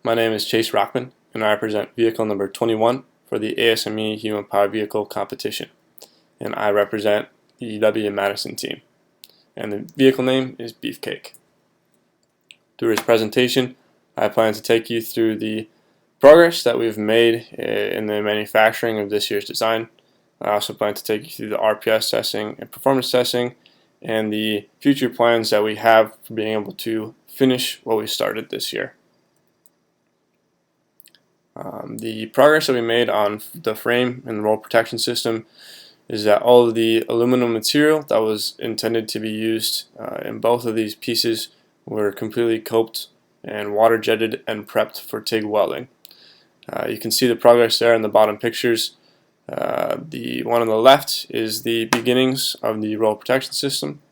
My name is Chase Rockman, and I represent vehicle number 21 for the ASME Human Powered Vehicle competition. And I represent the UW Madison team. And the vehicle name is Beefcake. Through this presentation, I plan to take you through the progress that we've made in the manufacturing of this year's design. I also plan to take you through the RPS testing and performance testing and the future plans that we have for being able to finish what we started this year. The progress that we made on the frame and the roll protection system is that all of the aluminum material that was intended to be used in both of these pieces were completely coped and water jetted and prepped for TIG welding. You can see the progress there in the bottom pictures. The one on the left is the beginnings of the roll protection system.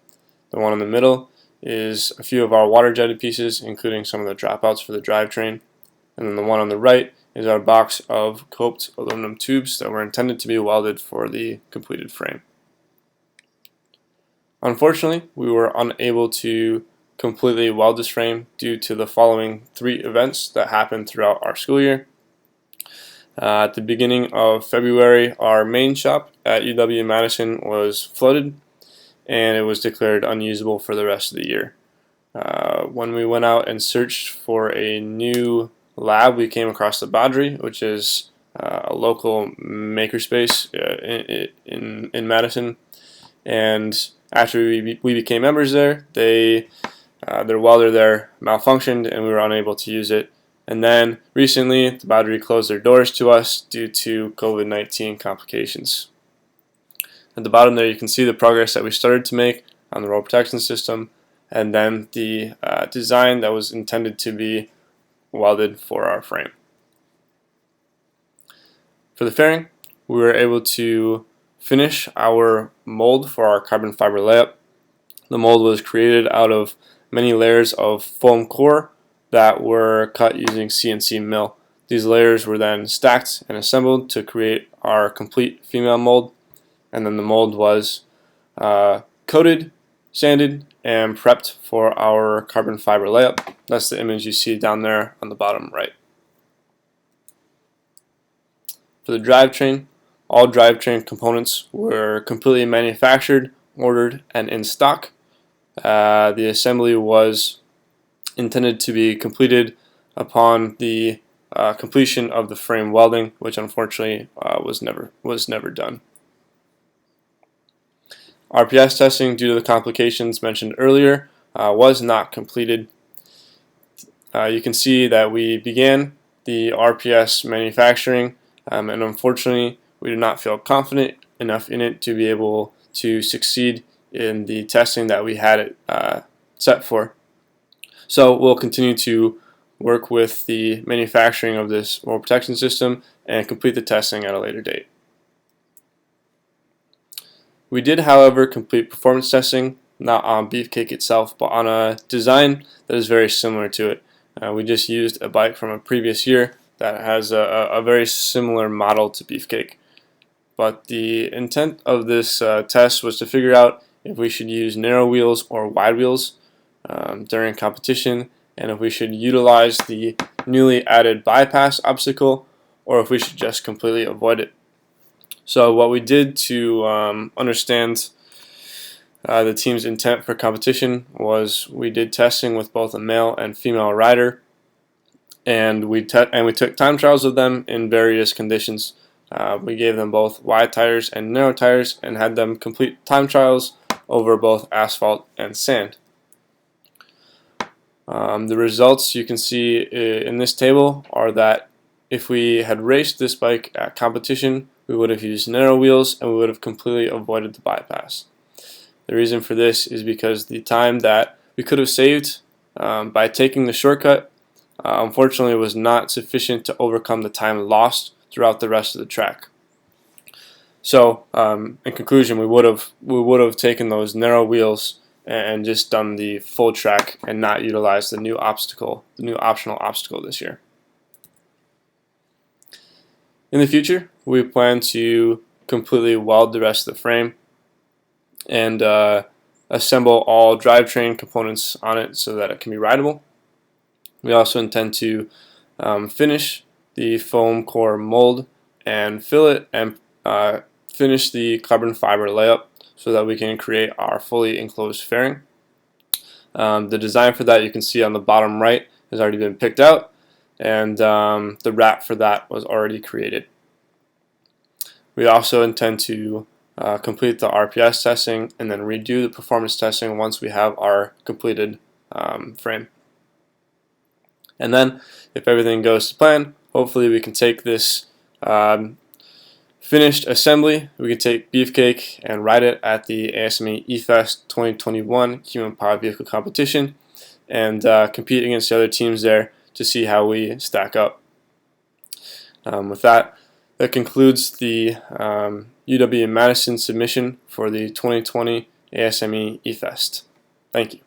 The one in the middle is a few of our water jetted pieces, including some of the dropouts for the drivetrain. And then the one on the right is our box of coped aluminum tubes that were intended to be welded for the completed frame. Unfortunately, we were unable to completely weld this frame due to the following three events that happened throughout our school year. At the beginning of February, our main shop at UW-Madison was flooded and it was declared unusable for the rest of the year. When we went out and searched for a new lab, we came across the Badri, which is a local makerspace in Madison. And after we became members there, their welder there malfunctioned and we were unable to use it. And then recently, the Badri closed their doors to us due to COVID-19 complications. At the bottom there, you can see the progress that we started to make on the roll protection system, and then the design that was intended to be welded for our frame. For the fairing, we were able to finish our mold for our carbon fiber layup. The mold was created out of many layers of foam core that were cut using CNC mill. These layers were then stacked and assembled to create our complete female mold, and then the mold was coated, sanded, and prepped for our carbon fiber layup. That's the image you see down there on the bottom right. For the drivetrain, all drivetrain components were completely manufactured, ordered, and in stock. The assembly was intended to be completed upon the completion of the frame welding, which unfortunately was never done. RPS testing, due to the complications mentioned earlier, was not completed. You can see that we began the RPS manufacturing, and unfortunately we did not feel confident enough in it to be able to succeed in the testing that we had it set for. So we'll continue to work with the manufacturing of this roll protection system and complete the testing at a later date. We did, however, complete performance testing, not on Beefcake itself, but on a design that is very similar to it. We just used a bike from a previous year that has a very similar model to Beefcake. But the intent of this test was to figure out if we should use narrow wheels or wide wheels during competition, and if we should utilize the newly added bypass obstacle, or if we should just completely avoid it. So what we did to understand the team's intent for competition was we did testing with both a male and female rider, and we took time trials of them in various conditions. We gave them both wide tires and narrow tires and had them complete time trials over both asphalt and sand. The results you can see in this table are that if we had raced this bike at competition, we would have used narrow wheels and we would have completely avoided the bypass. The reason for this is because the time that we could have saved by taking the shortcut unfortunately was not sufficient to overcome the time lost throughout the rest of the track. So in conclusion, we would have taken those narrow wheels and just done the full track and not utilized the new optional obstacle this year. In the future, we plan to completely weld the rest of the frame and assemble all drivetrain components on it so that it can be rideable. We also intend to finish the foam core mold and fill it and finish the carbon fiber layup so that we can create our fully enclosed fairing. The design for that you can see on the bottom right has already been picked out, and the wrap for that was already created. We also intend to complete the RPS testing and then redo the performance testing once we have our completed frame. And then, if everything goes to plan, hopefully we can take this finished assembly, we can take Beefcake and ride it at the ASME eFest 2021 Human Powered Vehicle Competition and compete against the other teams there to see how we stack up. With that, that concludes the UW Madison submission for the 2020 ASME eFest. Thank you.